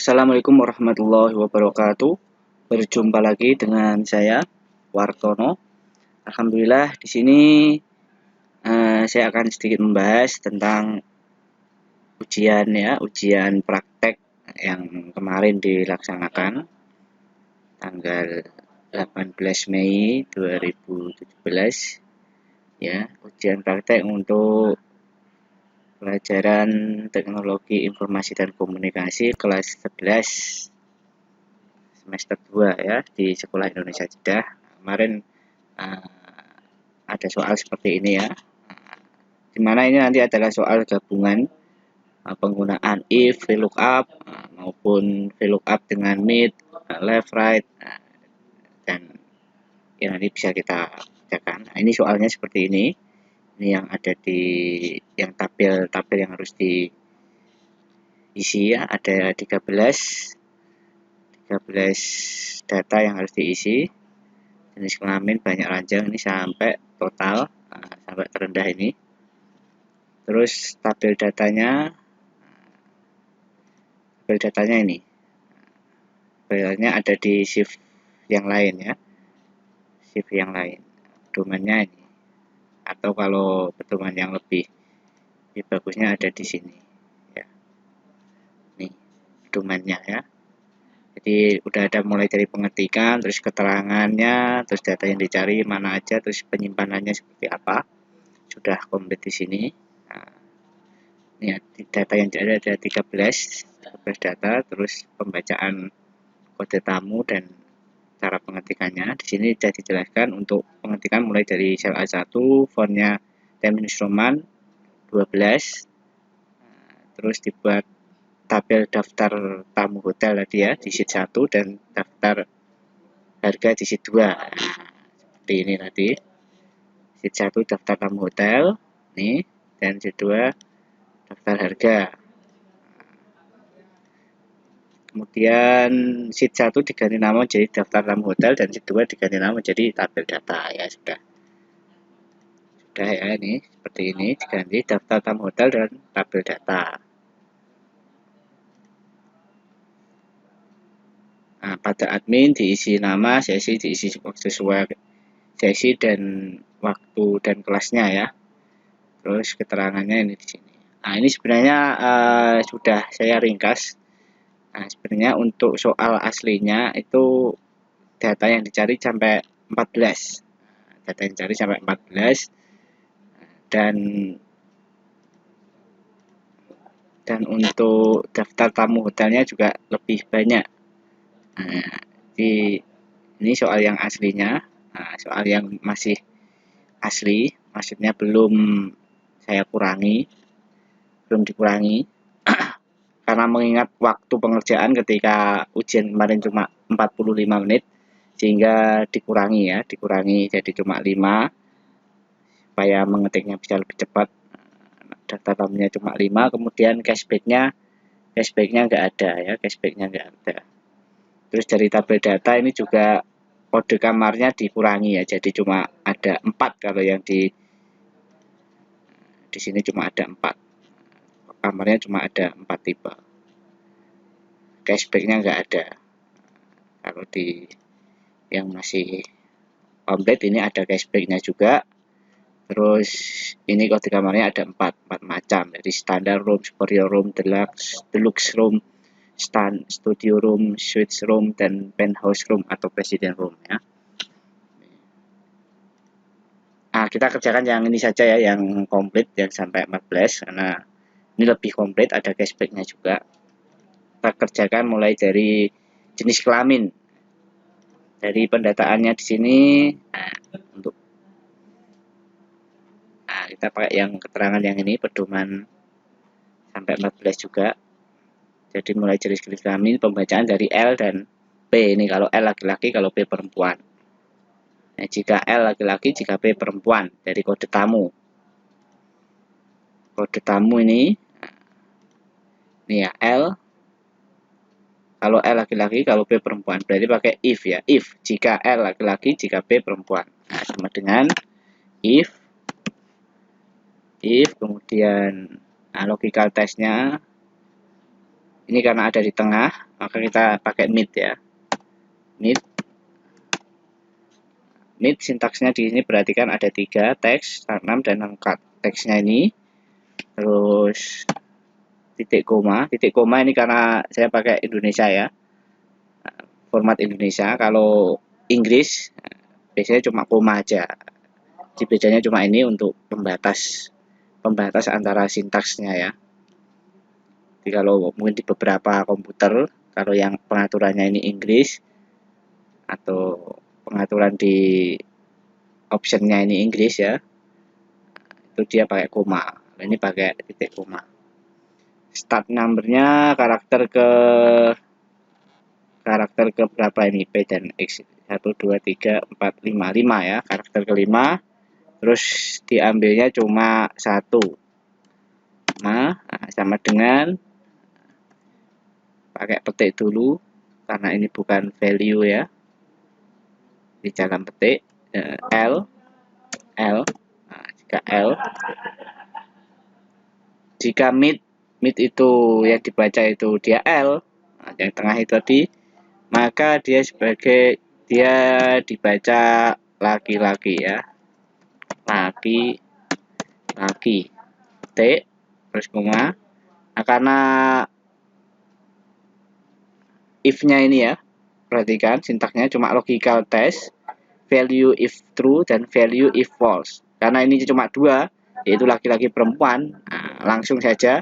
Assalamualaikum warahmatullahi wabarakatuh. Berjumpa lagi dengan saya Wartono. Alhamdulillah di sini saya akan sedikit membahas tentang ujian praktek yang kemarin dilaksanakan tanggal 18 Mei 2017 ya, ujian praktek untuk pelajaran Teknologi Informasi dan Komunikasi kelas 11 semester 2 ya di Sekolah Indonesia Jeddah. Kemarin ada soal seperti ini ya, dimana ini nanti adalah soal gabungan penggunaan if, VLOOKUP maupun VLOOKUP dengan mid, left, right, dan ya nanti bisa kita kerjakan. Nah, ini soalnya seperti ini yang ada di yang tabel yang harus diisi ya, ada 13 data yang harus diisi, jenis kelamin banyak ranjang ini sampai total sampai terendah ini. Terus tabel datanya ini tabelnya ada di shift yang lain ya, shift yang lain pedomannya ini, atau kalau pedoman yang lebih bagusnya ada di sini ya, nih pedomannya ya. Jadi udah ada mulai dari pengetikan, terus keterangannya, terus data yang dicari mana aja, terus penyimpanannya seperti apa, sudah komplit di sini. Nah, ini data yang ada 13 data, terus pembacaan kode tamu dan cara pengetikannya. Di sini sudah dijelaskan untuk pengetikan mulai dari sel A1, fontnya Times Roman 12, terus dibuat tabel daftar tamu hotel tadi ya di sheet 1 dan daftar harga di sheet 2. Seperti ini tadi. Sheet 1 daftar tamu hotel nih, dan sheet 2 daftar harga. Kemudian sheet 1 diganti nama jadi daftar tamu hotel dan sheet 2 diganti nama jadi tabel data ya, sudah ya, ini seperti ini diganti daftar tamu hotel dan tabel data. Nah, pada admin diisi nama, sesi diisi sesuai sesi dan waktu dan kelasnya ya. Terus keterangannya ini di sini. Nah, ini sebenarnya sudah saya ringkas. Nah, sebenarnya untuk soal aslinya itu data yang dicari sampai 14. Data yang dicari sampai 14 dan untuk daftar tamu hotelnya juga lebih banyak. Nah, ini soal yang aslinya. Nah, soal yang masih asli, maksudnya belum dikurangi karena mengingat waktu pengerjaan ketika ujian kemarin cuma 45 menit sehingga dikurangi jadi cuma 5 supaya mengetiknya bisa lebih cepat. Data tamunya cuma 5, kemudian cashbacknya nggak ada ya, Terus dari tabel data ini juga kode kamarnya dikurangi ya, jadi cuma ada 4 kalau yang di sini cuma ada 4. Kamarnya cuma ada 4 tipe. Cashbacknya nggak ada. Kalau di yang masih komplit ini ada cashbacknya juga. Terus ini kode kamarnya ada 4 macam, jadi standar room, superior room, deluxe room, studio room, suite room, dan penthouse room atau president room ya. Nah, kita kerjakan yang ini saja ya, yang komplit yang sampai 14 karena ini lebih komplit, ada cashbacknya juga. Kita kerjakan mulai dari jenis kelamin. Dari pendataannya di sini kita pakai yang keterangan yang ini, pedoman sampai 14 juga. Jadi mulai jenis kelamin, pembacaan dari L dan P. Ini kalau L laki-laki, kalau P perempuan. Nah, jika L laki-laki, jika P perempuan, dari kode tamu. Kode tamu ini ya L. Kalau L laki-laki, kalau P perempuan, berarti pakai if ya. If jika L laki-laki, jika P perempuan. Nah, sama dengan if kemudian logical testnya Ini karena ada di tengah, maka kita pakai mid ya. Mid sintaksnya di sini perhatikan ada 3, teks, start name, dan angkat. Teksnya ini, terus titik koma. Titik koma ini karena saya pakai Indonesia ya, format Indonesia. Kalau Inggris biasanya cuma koma aja. Jadi bedanya cuma ini untuk pembatas antara sintaksnya ya. Jadi kalau mungkin di beberapa komputer, kalau yang pengaturannya ini Inggris atau pengaturan di optionnya ini Inggris ya, itu dia pakai koma. Ini pakai titik koma. Start numbernya karakter ke berapa ini, P dan X, 1 2 3 4 5 ya, karakter kelima. Terus diambilnya cuma 1, sama dengan pakai petik dulu karena ini bukan value ya, di dalam petik L. Jika mid itu yang dibaca itu dia L, yang tengah itu tadi, maka dia dibaca laki-laki ya, laki T terus koma. Nah, karena if-nya ini ya, perhatikan sintaknya cuma logical test, value if true dan value if false. Karena ini cuma 2, yaitu laki-laki perempuan, langsung saja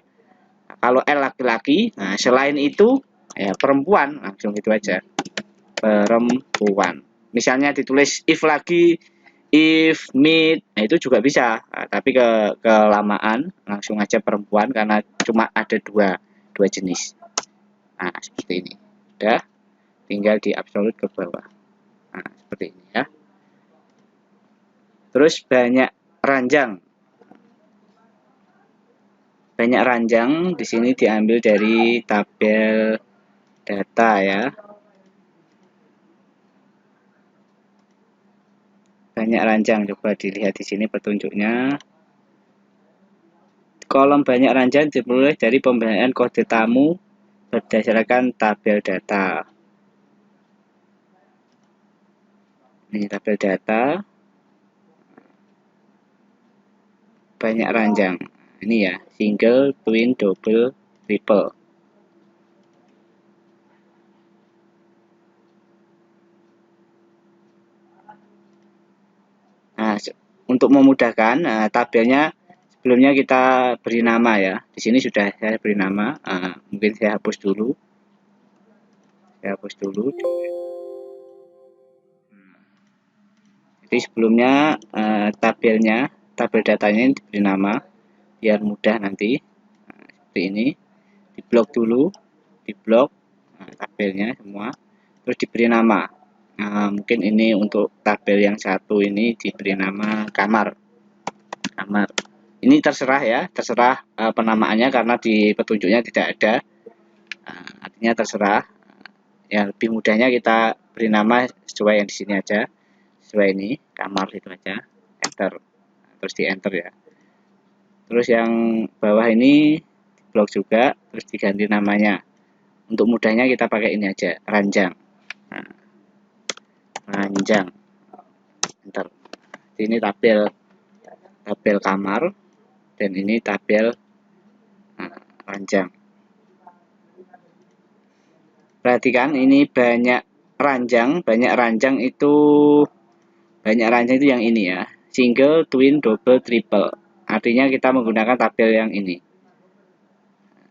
kalau L laki-laki, selain itu ya perempuan, langsung gitu aja, perempuan. Misalnya ditulis if lagi, if mid, itu juga bisa, tapi kelamaan langsung aja perempuan karena cuma ada dua jenis. Nah, seperti ini. Udah, tinggal di absolute ke bawah. Nah, seperti ini ya. Terus banyak ranjang. Banyak ranjang di sini diambil dari tabel data ya. Banyak ranjang, coba dilihat di sini petunjuknya. Kolom banyak ranjang diperoleh dari pemberian kode tamu berdasarkan tabel data. Ini tabel data. Banyak ranjang. Ini ya, single, twin, double, triple. Nah, untuk memudahkan, tabelnya sebelumnya kita beri nama ya. Di sini sudah saya beri nama. Mungkin saya hapus dulu. Jadi sebelumnya tabel datanya ini diberi nama biar mudah nanti. Seperti ini. Diblok dulu, tabelnya semua. Terus diberi nama. Mungkin ini untuk tabel yang satu ini diberi nama kamar. Ini terserah ya, penamaannya karena di petunjuknya tidak ada. Artinya terserah. Ya lebih mudahnya kita beri nama sesuai yang di sini aja. Sesuai ini, kamar itu aja. Enter. Terus di enter ya. Terus yang bawah ini blok juga, terus diganti namanya. Untuk mudahnya kita pakai ini aja, ranjang. Ranjang. Enter. Ini tabel kamar dan ini tabel ranjang. Perhatikan ini banyak ranjang itu yang ini ya, single, twin, double, triple. Artinya kita menggunakan tabel yang ini.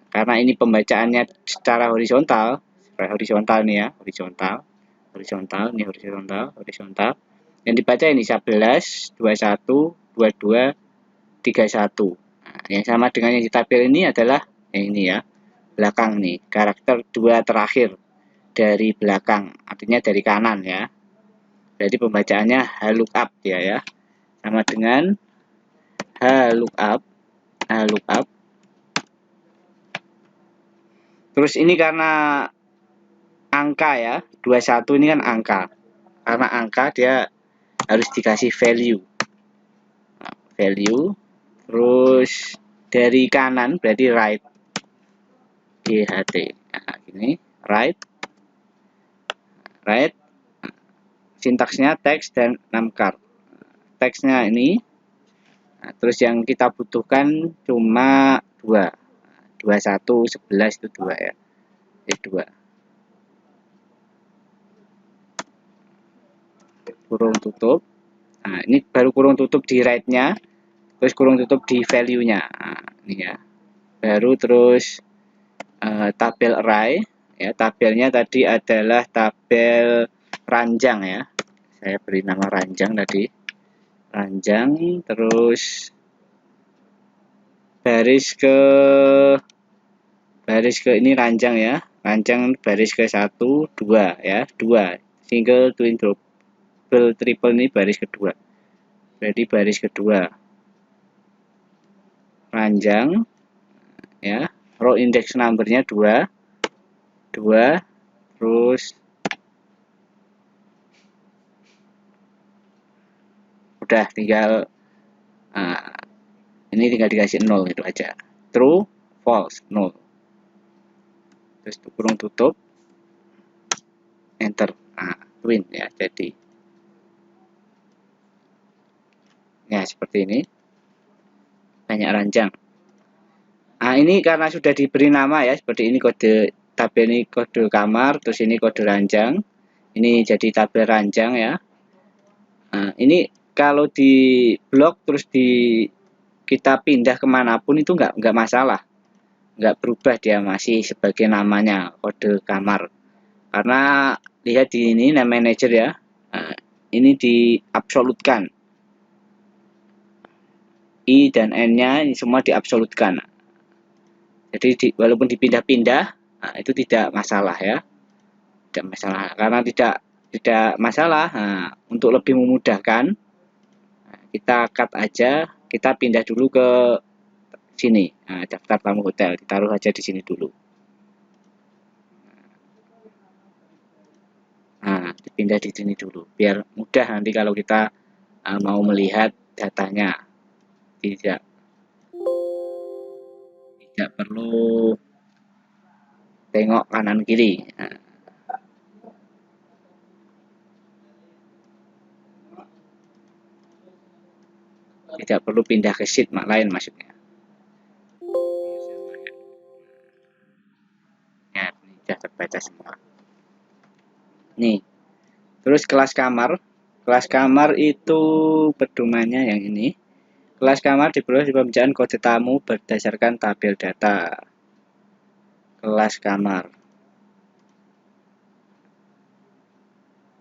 Karena ini pembacaannya secara horizontal nih ya, horizontal. Yang dibaca ini 11, 21, 22, 31. Nah, yang sama dengan yang di tabel ini adalah yang ini ya, belakang nih, karakter 2 terakhir dari belakang, artinya dari kanan ya. Jadi pembacaannya HLOOKUP ya. Sama dengan HLOOKUP. Terus ini karena angka ya, 21 ini kan angka. Karena angka dia harus dikasih value. Terus dari kanan berarti right, GHT. ini write, sintaksnya text dan numcard. Teksnya ini, nah, terus yang kita butuhkan cuma 2, 21, 11 itu 2 ya, 2 kurung tutup. Nah, ini baru kurung tutup di write-nya, terus kurung tutup di value-nya. Nah, ini ya. Baru terus tabel array ya, tabelnya tadi adalah tabel ranjang ya. Saya beri nama ranjang tadi. Ranjang, terus baris ke ini ranjang ya. Ranjang baris ke 1, 2 ya, 2. Single, twin, double, triple ini baris kedua. Berarti baris kedua. Ranjang ya, row index numbernya 2, terus udah tinggal ini tinggal dikasih 0 itu aja, true, false, 0, terus kurung tutup, enter. Nah, twin ya, jadi ya seperti ini, banyak ranjang. Nah, ini karena sudah diberi nama ya, seperti ini kode tabel, ini kode kamar, terus ini kode ranjang, ini jadi tabel ranjang ya. Nah, ini kalau di blok terus kita pindah kemanapun itu nggak masalah, nggak berubah, dia masih sebagai namanya kode kamar. Karena lihat di ini name manager ya, nah, ini diabsolutkan, I dan N-nya ini semua diabsolutkan. Jadi walaupun dipindah-pindah, nah, itu tidak masalah ya, tidak masalah. Karena tidak masalah, nah, untuk lebih memudahkan, nah, kita cut aja, kita pindah dulu ke sini. Nah, daftar tamu hotel ditaruh aja di sini dulu. Nah, dipindah di sini dulu biar mudah nanti kalau kita mau melihat datanya, tidak perlu tengok kanan kiri. Nah, tidak perlu pindah ke sheet lain maksudnya. Ya, ini sudah terbaca semua. Nih, terus kelas kamar itu pedomannya yang ini. Kelas kamar diperoleh di pembicaraan kode tamu berdasarkan tabel data. Kelas kamar.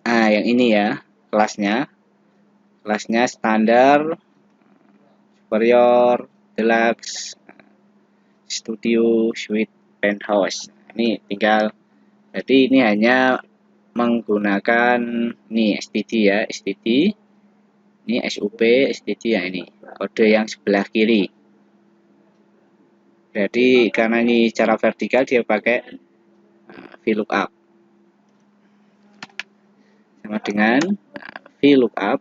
Nah, yang ini ya, kelasnya standar, superior, deluxe, studio, suite, penthouse. Ini tinggal, jadi ini hanya menggunakan ini STD ya, STD, ini SUP, STD ya, ini kode yang sebelah kiri. Jadi karena ini secara vertikal dia pakai VLOOKUP sama dengan VLOOKUP.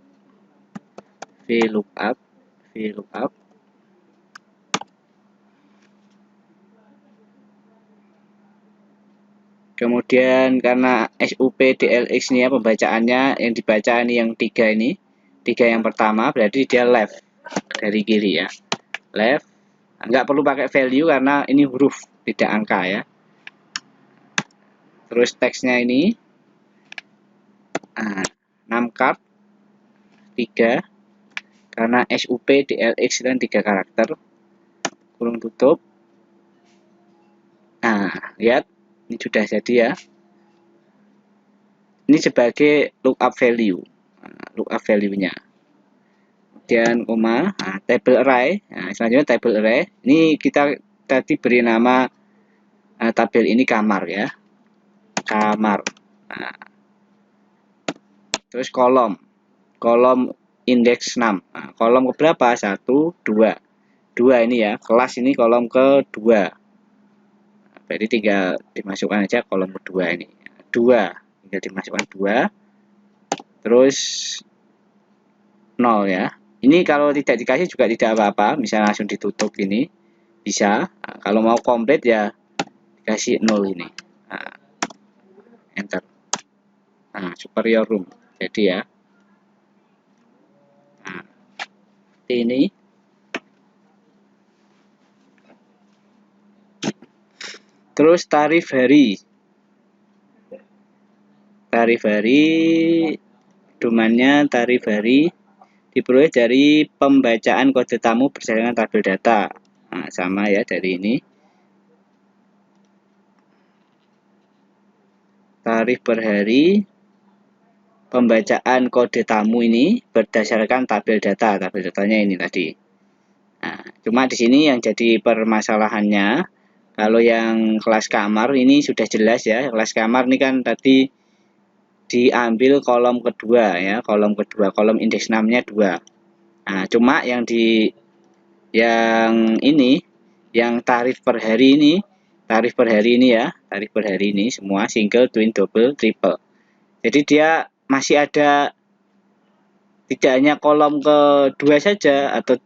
Kemudian karena SUP DLX ini ya, pembacaannya yang dibaca ini yang 3 ini, 3 yang pertama, berarti dia left dari kiri ya, left. Nggak perlu pakai value karena ini huruf tidak angka ya. Terus teksnya ini numcard 3 karena SUP DLX dan 3 karakter, kurung tutup. Nah, lihat ini sudah jadi ya, ini sebagai lookup value, lookup value-nya. Kemudian koma, table array. Nah, selanjutnya table array. Ini kita tadi beri nama tabel ini kamar ya, kamar. Nah, terus kolom indeks 6. Nah, kolom keberapa? 1, 2. 2 ini ya, kelas ini kolom kedua. Berarti tinggal dimasukkan aja kolom kedua ini. 2, tinggal dimasukkan 2. Terus 0 ya. Ini kalau tidak dikasih juga tidak apa-apa, misalnya langsung ditutup ini bisa. Nah, kalau mau komplit ya dikasih 0 ini. Nah, enter. Nah, superior room. Jadi ya, nah, ini. Terus tarif hari. Tarif hari, domainnya tarif hari diperoleh dari pembacaan kode tamu berdasarkan tabel data. Nah, sama ya dari ini. Tarif per hari, pembacaan kode tamu ini berdasarkan tabel data. Tabel datanya ini tadi. Nah, cuma di sini yang jadi permasalahannya, kalau yang kelas kamar ini sudah jelas ya. Kelas kamar ini kan tadi diambil kolom kedua ya, kolom kedua, kolom indeks 6-nya 2. Nah, cuma yang ini, yang tarif per hari ini, tarif per hari ini ya, tarif per hari ini semua single, twin, double, triple. Jadi dia masih ada tidak hanya kolom kedua saja atau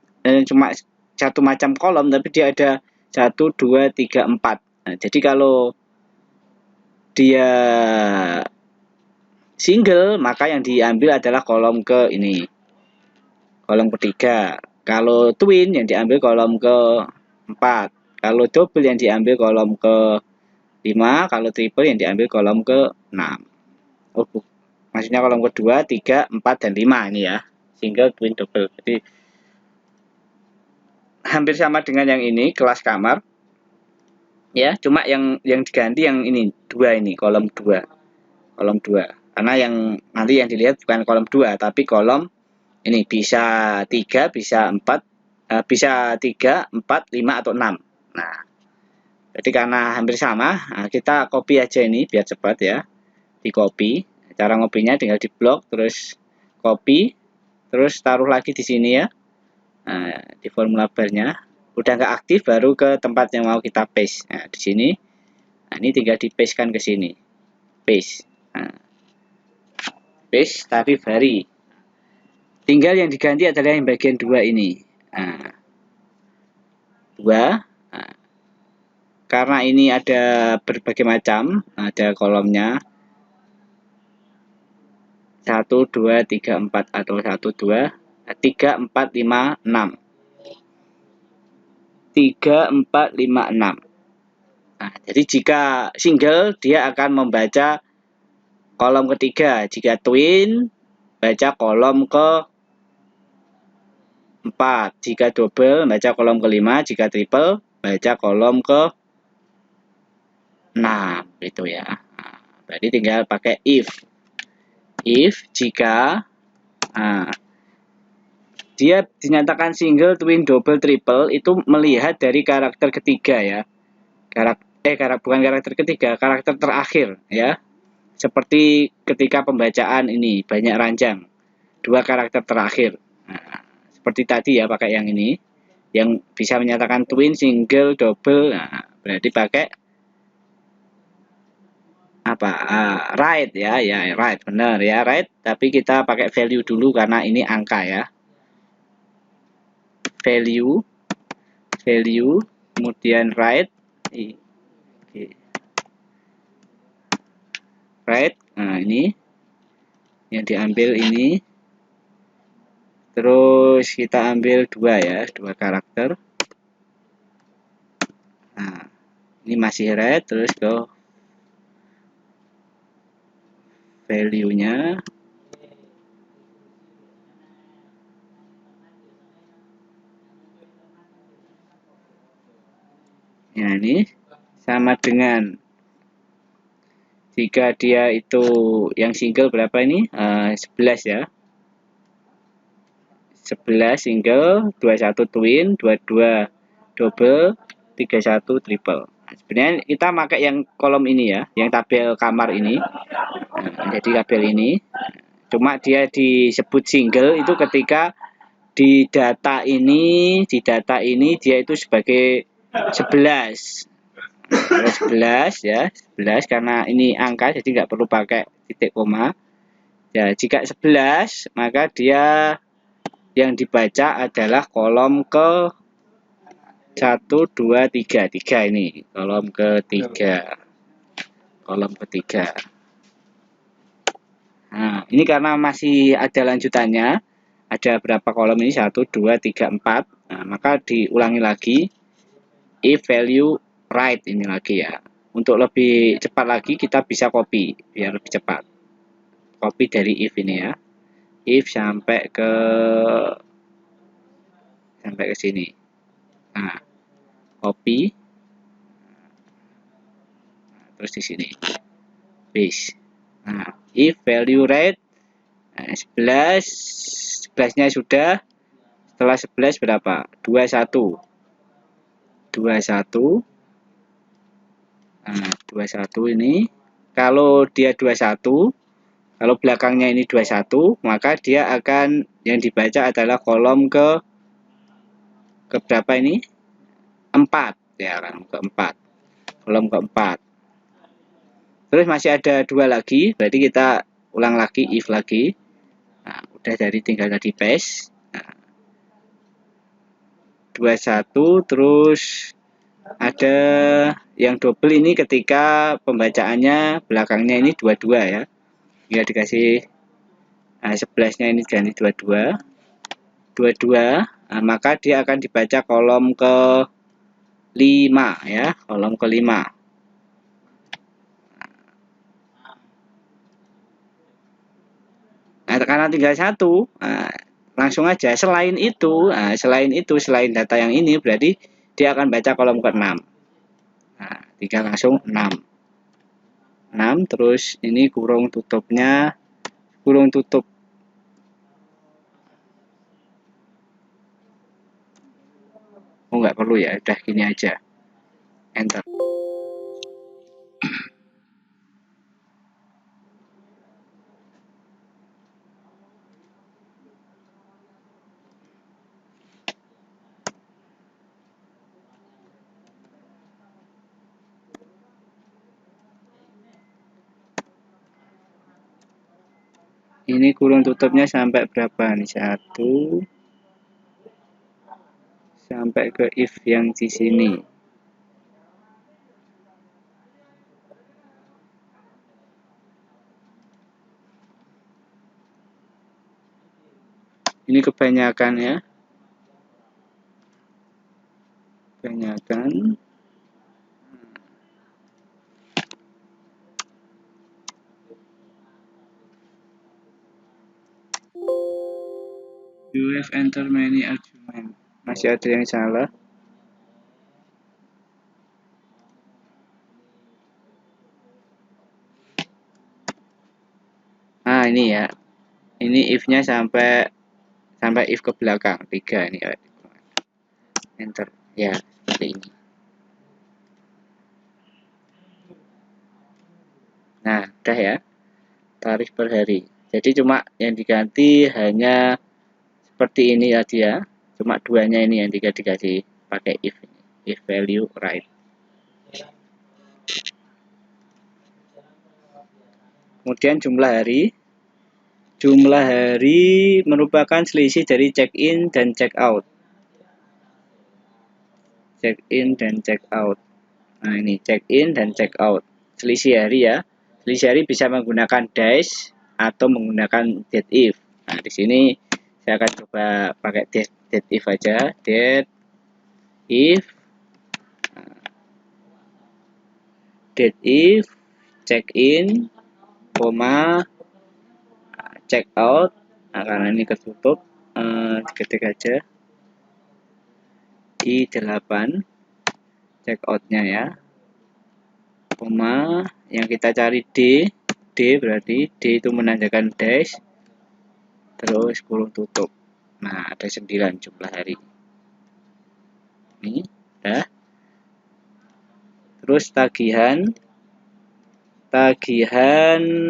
cuma satu macam kolom, tapi dia ada 1, 2, 3, 4. Nah, jadi kalau dia single, maka yang diambil adalah kolom ke ini, kolom ketiga. Kalau twin yang diambil kolom ke-4. Kalau double yang diambil kolom ke-5. Kalau triple yang diambil kolom ke-6. Oh, maksudnya kolom kedua, 3, 4, dan 5 ini ya. Single, twin, double. Jadi hampir sama dengan yang ini, kelas kamar. Ya, cuma yang diganti yang ini, 2 ini, kolom 2. Kolom 2. Karena yang nanti yang dilihat bukan kolom 2, tapi kolom ini bisa 3, bisa 4, bisa 3, 4, 5, atau 6. Nah, jadi karena hampir sama, kita copy aja ini biar cepat ya. Di copy. Cara ngopinya tinggal di blok, terus copy, terus taruh lagi di sini ya. Nah, di formula barnya. Udah nggak aktif, baru ke tempat yang mau kita paste. Nah, di sini. Nah, ini tinggal di paste kan ke sini. Paste. Nah, paste tarif hari. Tinggal yang diganti adalah yang bagian 2 ini. Nah, 2. Nah, karena ini ada berbagai macam, ada kolomnya 1, 2, 3, 4 atau 1, 2, 3, 4, 5, 6. 3, 4, 5, 6. Nah, jadi jika single dia akan membaca kolom ketiga, jika twin baca kolom ke 4, jika double baca kolom ke-5, jika triple baca kolom ke 6 gitu ya. Nah, berarti tinggal pakai if jika dia dinyatakan single, twin, double, triple itu melihat dari karakter ketiga ya. Bukan karakter ketiga, karakter terakhir ya. Seperti ketika pembacaan ini banyak ranjang, 2 karakter terakhir. Nah, seperti tadi ya pakai yang ini, yang bisa menyatakan twin, single, double. Nah, berarti pakai apa? Right ya, right benar ya, right. Tapi kita pakai value dulu karena ini angka ya. Value, kemudian right. Right. Nah, ini yang diambil ini. Terus kita ambil 2 ya, 2 karakter. Nah, ini masih right, terus ke value-nya. Ya, ini sama dengan jika dia itu yang single berapa ini? 11 ya. 11 single, 21 twin, 22 double, 31 triple. Nah, sebenarnya kita pakai yang kolom ini ya, yang tabel kamar ini. Nah, jadi tabel ini. Cuma dia disebut single itu ketika di data ini dia itu sebagai 11. Kalau 11 ya, 11 karena ini angka jadi nggak perlu pakai titik koma. Ya, jika 11 maka dia yang dibaca adalah kolom ke 1, 2, 3. 3 ini kolom ketiga. kolom ketiga. Nah, ini karena masih ada lanjutannya, ada berapa kolom ini? 1, 2, 3, 4. Nah, maka diulangi lagi if value right ini lagi ya. Untuk lebih cepat lagi kita bisa copy biar lebih cepat. Copy dari if ini ya. If sampai ke sini. Nah, copy. Nah, terus di sini. Paste. Nah, if value right 11 11-nya sudah. Setelah 11 berapa? 21. 21. Nah, 21 ini kalau dia 21, kalau belakangnya ini 21, maka dia akan yang dibaca adalah kolom ke berapa ini? 4 ya kan, keempat. Kolom keempat. Terus masih ada 2 lagi, berarti kita ulang lagi if lagi. Nah, udah dari tinggal tadi paste. Nah, 21 terus ada yang double ini ketika pembacaannya belakangnya ini 22 ya. Jika dikasih 11-nya ini ganti 22. 22, nah, maka dia akan dibaca kolom ke 5 ya, kolom ke 5. Nah, karena tinggal 1, nah, langsung aja selain data yang ini berarti dia akan baca kolom ke 6. Nah, tinggal langsung 6. 6 terus ini kurung tutupnya, kurung tutup. Oh, nggak perlu ya, udah gini aja. Enter. Ini kurung tutupnya sampai berapa nih? 1 sampai ke if yang di sini. Ini kebanyakan ya. Kebanyakan. You have entered many arguments. Masih ada yang salah. Nah, ini ya. Ini if-nya sampai if ke belakang 3 ini. Enter. Ya, seperti ini. Nah, udah ya. Tarif per hari. Jadi cuma yang diganti hanya seperti ini tadi ya. Cuma duanya ini yang dikasih pakai if value right. Kemudian jumlah hari. Jumlah hari merupakan selisih dari check-in dan check-out. Check-in dan check-out. Nah, ini check-in dan check-out. Selisih hari ya. Selisih hari bisa menggunakan dash atau menggunakan date if. Nah, di sini saya akan coba pakai date if aja. Date if check-in, check out. Nah, karena ini ketutup, ketik aja di 8 check outnya ya, yang kita cari D berarti D itu menandakan dash, terus kurung tutup. Nah, ada 9 jumlah hari ini ya. Terus tagihan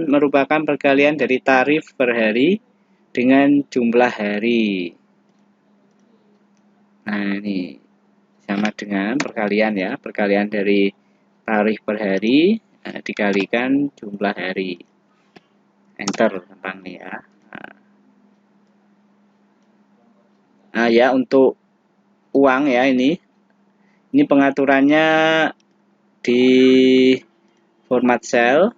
merupakan perkalian dari tarif per hari dengan jumlah hari. Nah, ini sama dengan perkalian ya, perkalian dari tarif per hari dikalikan jumlah hari. Enter gampang nih ya. Nah ya, untuk uang ya, ini pengaturannya di format cell,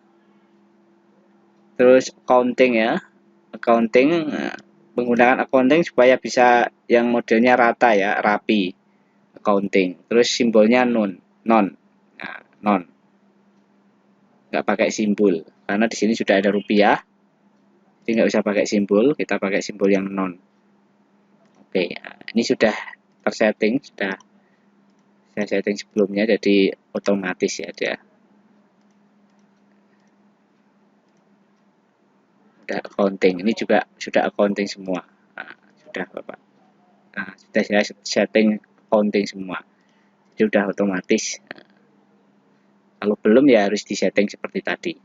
terus accounting ya, accounting. Menggunakan accounting supaya bisa yang modelnya rata ya, rapi, accounting. Terus simbolnya non, nah, non, nggak pakai simbol karena di sini sudah ada rupiah, jadi nggak usah pakai simbol, kita pakai simbol yang non. Oke, ini sudah tersetting, sudah saya setting sebelumnya, jadi otomatis ya dia. Sudah accounting, ini juga sudah accounting semua. Nah, sudah Bapak. Nah, sudah saya setting accounting semua, jadi sudah otomatis. Kalau belum ya harus disetting seperti tadi.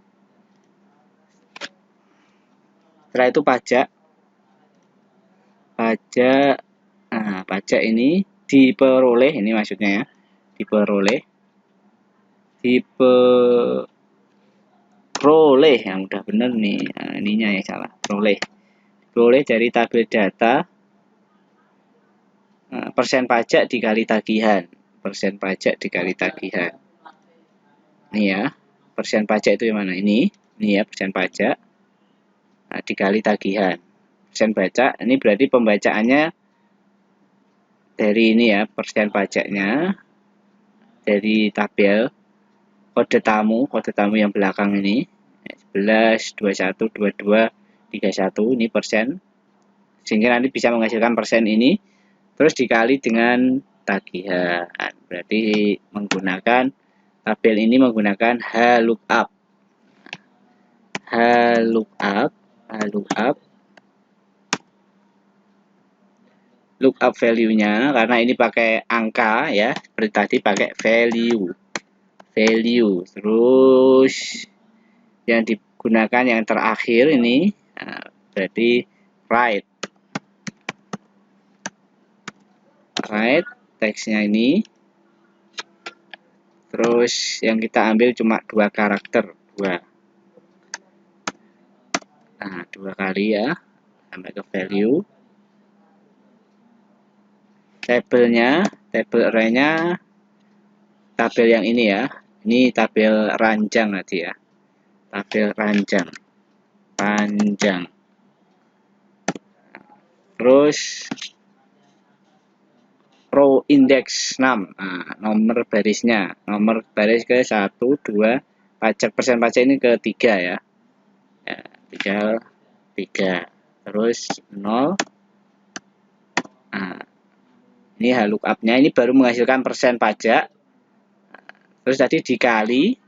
Setelah itu pajak. Nah, pajak ini diperoleh, ini maksudnya ya, diperoleh yang udah bener nih, nah, ininya ya salah, peroleh dari tabel data, persen pajak dikali tagihan, ini ya, persen pajak itu yang mana, ini ya persen pajak, nah, dikali tagihan. Persen pajak ini berarti pembacaannya dari ini ya, persen pajaknya dari tabel kode tamu yang belakang ini, 11, 21, 22, 31, ini persen, sehingga nanti bisa menghasilkan persen ini, terus dikali dengan tagihan. Berarti menggunakan tabel ini menggunakan HLOOKUP. Lookup value-nya, karena ini pakai angka ya, seperti tadi pakai value. Terus yang digunakan yang terakhir ini, nah, berarti right, teksnya ini. Terus yang kita ambil cuma 2 karakter, 2. Nah, 2 kali ya, sampai ke value. Tabel array-nya tabel yang ini ya. Ini tabel ranjang nanti ya. Tabel ranjang. Panjang. Terus row index 6. Nah, nomor barisnya. Nomor baris ke 1, 2. Persen pajak ini ke 3 ya. Ya, tinggal 3. Terus 0. Nah, ini HLOOKUP-nya ini baru menghasilkan persen pajak. Terus tadi dikali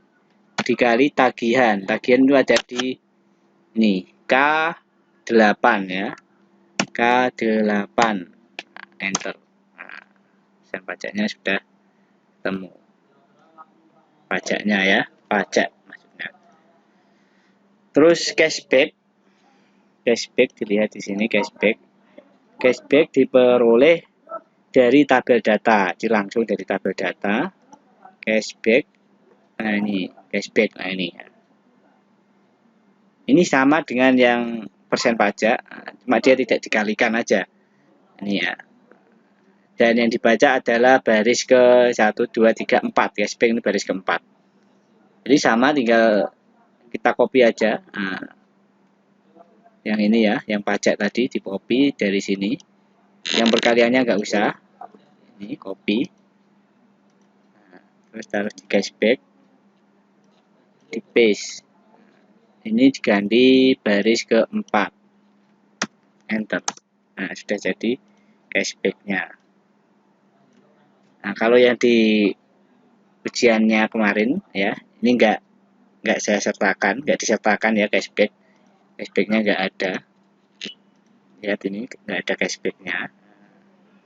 tagihan. Tagihan itu ada di ini K8 ya. K8. Enter. Nah, persen pajaknya sudah ketemu. Pajaknya ya, pajak maksudnya. Terus cashback dilihat di sini cashback diperoleh dari tabel data, langsung dari tabel data. Cashback, nah ini cashback, nah ini sama dengan yang persen pajak, cuma dia tidak dikalikan aja, ini ya. Dan yang dibaca adalah baris ke 1, 2, 3, 4, cashback ini baris keempat. Jadi sama, tinggal kita copy aja. Nah, yang ini ya, yang pajak tadi di copy dari sini. Yang perkaliannya nggak usah, ini copy. Nah, terus taruh di cashback, di paste. Ini diganti baris keempat, enter. Nah, sudah jadi cashbacknya. Nah, kalau yang di ujiannya kemarin ya, ini nggak saya sertakan, nggak disertakan ya cashbacknya nggak ada. Lihat ini nggak ada cashbacknya.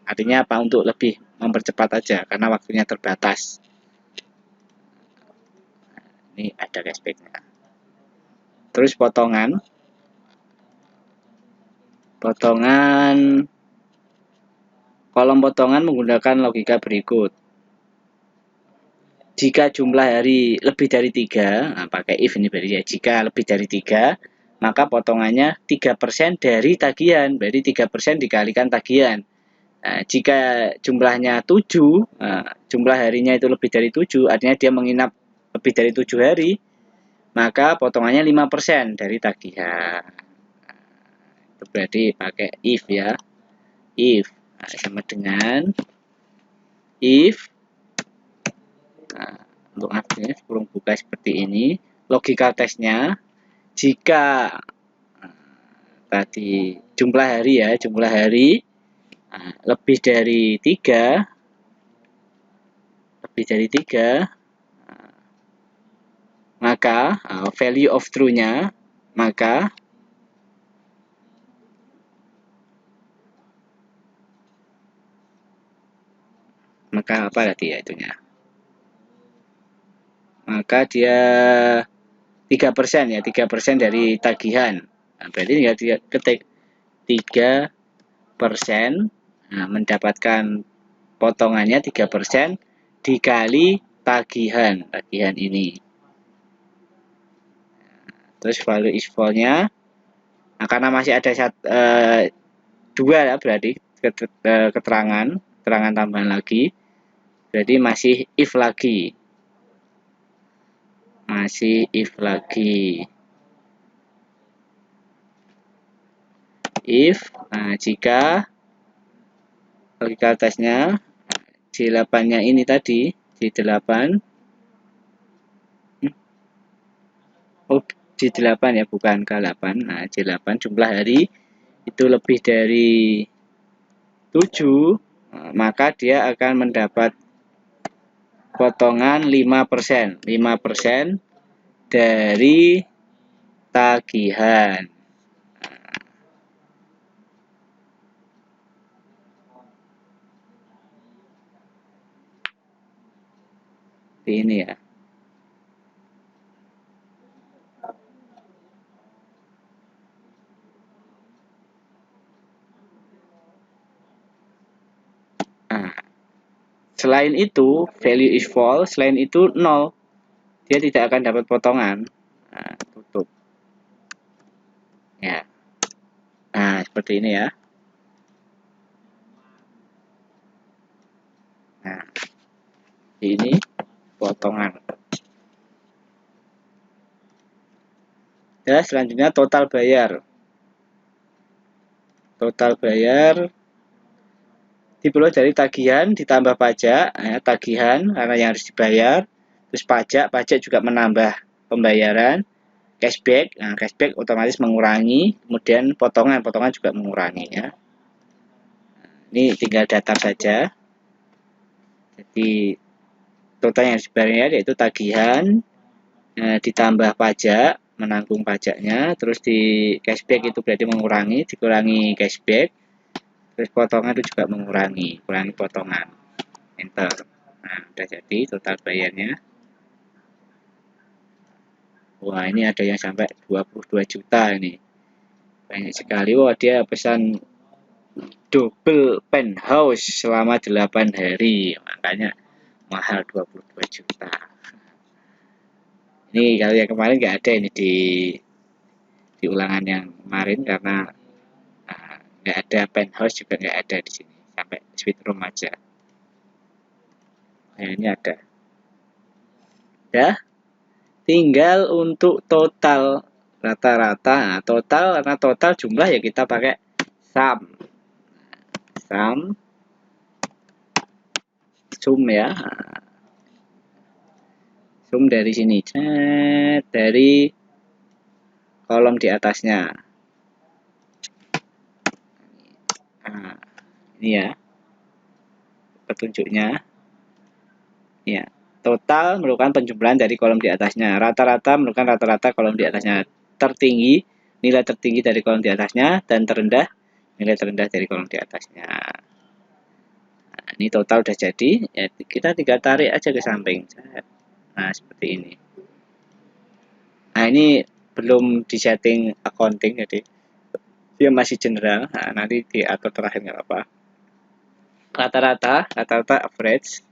Artinya apa? Untuk lebih mempercepat aja karena waktunya terbatas. Nah, ini ada cashbacknya. Terus potongan kolom potongan menggunakan logika berikut. Jika jumlah hari lebih dari 3, nah pakai if ini berarti ya, jika lebih dari 3, maka potongannya 3% dari tagihan, berarti 3% dikalikan tagihan. Nah, jika jumlahnya 7, nah, jumlah harinya itu lebih dari 7, artinya dia menginap lebih dari 7 hari, maka potongannya 5% dari tagihan. Itu berarti pakai if ya. If sama dengan if untuk artinya kurung buka seperti ini. Logika tesnya, jika tadi jumlah hari ya, jumlah hari lebih dari 3, maka value of true-nya maka apa tadi ya itunya, maka dia 3% ya, 3% dari tagihan. Nah, berarti tinggal ketik 3%, mendapatkan potongannya 3% dikali tagihan ini. Terus value is false-nya, nah, karena masih ada dua ya, berarti keterangan tambahan lagi, berarti masih if lagi, if jika logika tesnya J8-nya ini tadi, J8 J8 ya, bukan K8. Nah, J8 jumlah hari itu lebih dari 7, maka dia akan mendapat potongan 5% dari tagihan. Ini ya. Selain itu, value is false, selain itu 0. Dia tidak akan dapat potongan. Nah, tutup. Ya. Nah, seperti ini ya. Nah, ini potongan. Ya, selanjutnya total bayar. Total bayar diperoleh dari tagihan ditambah pajak, ya, tagihan karena yang harus dibayar, terus pajak juga menambah pembayaran, cashback, nah cashback otomatis mengurangi, kemudian potongan juga mengurangi ya. Ini tinggal datar saja. Jadi total yang harus dibayar yaitu tagihan ditambah pajak, menanggung pajaknya, terus di cashback itu berarti dikurangi cashback, terus potongan itu juga kurangi potongan, enter. Nah, udah jadi total bayarnya. Wah, ini ada yang sampai 22 juta ini, banyak sekali. Wah, dia pesan double penthouse selama 8 hari, makanya mahal 22 juta. Ini kalau yang kemarin nggak ada ini di ulangan yang kemarin, karena nggak ada penthouse juga nggak ada di sini, sampai suite room aja. Nah, ini ada ya. Tinggal untuk total rata-rata. Nah, karena total jumlah ya kita pakai sum ya. Sum dari sini, dari kolom di atasnya. Nah, ini ya petunjuknya. Ya, total merupakan penjumlahan dari kolom di atasnya. Rata-rata merupakan rata-rata kolom di atasnya. Nilai tertinggi dari kolom di atasnya, dan nilai terendah dari kolom di atasnya. Nah, ini total udah jadi, ya kita tinggal tarik aja ke samping. Nah, seperti ini. Nah, ini belum di setting accounting, jadi dia masih general. Nah, nanti diatur terakhir nggak apa-apa. Rata-rata average.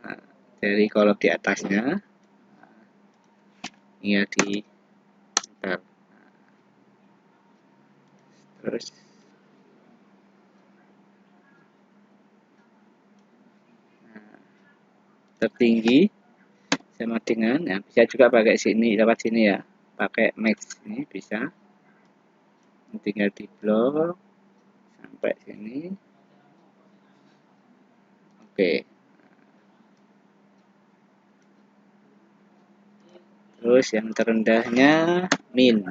Nah, dari kolom di atasnya, ini ya di terus tertinggi sama dengan ya, bisa juga pakai sini, lewat sini ya, pakai max ini bisa, tinggal di blok sampai sini. Oke, terus yang terendahnya min,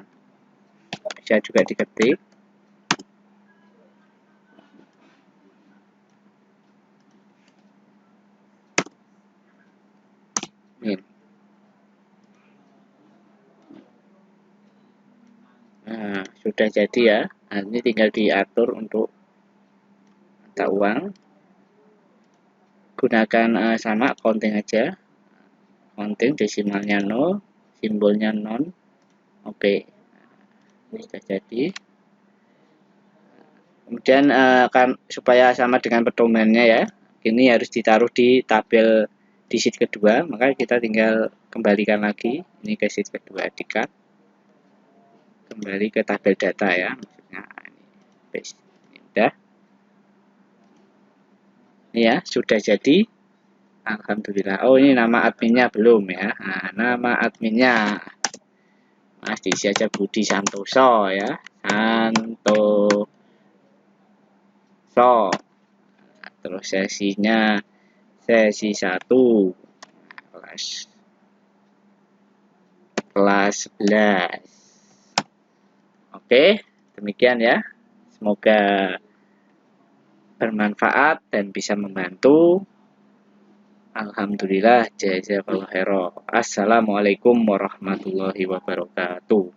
bisa juga diketik. Min. Nah, sudah jadi ya. Nah, ini tinggal diatur untuk mata uang. Gunakan sama counting aja. Counting desimalnya 0, simbolnya non. Oke. Ini sudah jadi. Kemudian kan supaya sama dengan pedomannya ya. Ini harus ditaruh di tabel di sheet kedua, maka kita tinggal kembalikan lagi ini ke sheet kedua, di-cut. Kembali ke tabel data ya, maksudnya ini paste. Ini udah. Ini ya, sudah jadi. Alhamdulillah. Oh, ini nama adminnya belum ya. Nah, nama adminnya Mas diisi aja Budi Santoso ya. Santoso. Terus sesinya sesi 1 kelas 11. Oke, demikian ya. Semoga bermanfaat dan bisa membantu. Alhamdulillah, jazakallahu khairan. Assalamualaikum warahmatullahi wabarakatuh.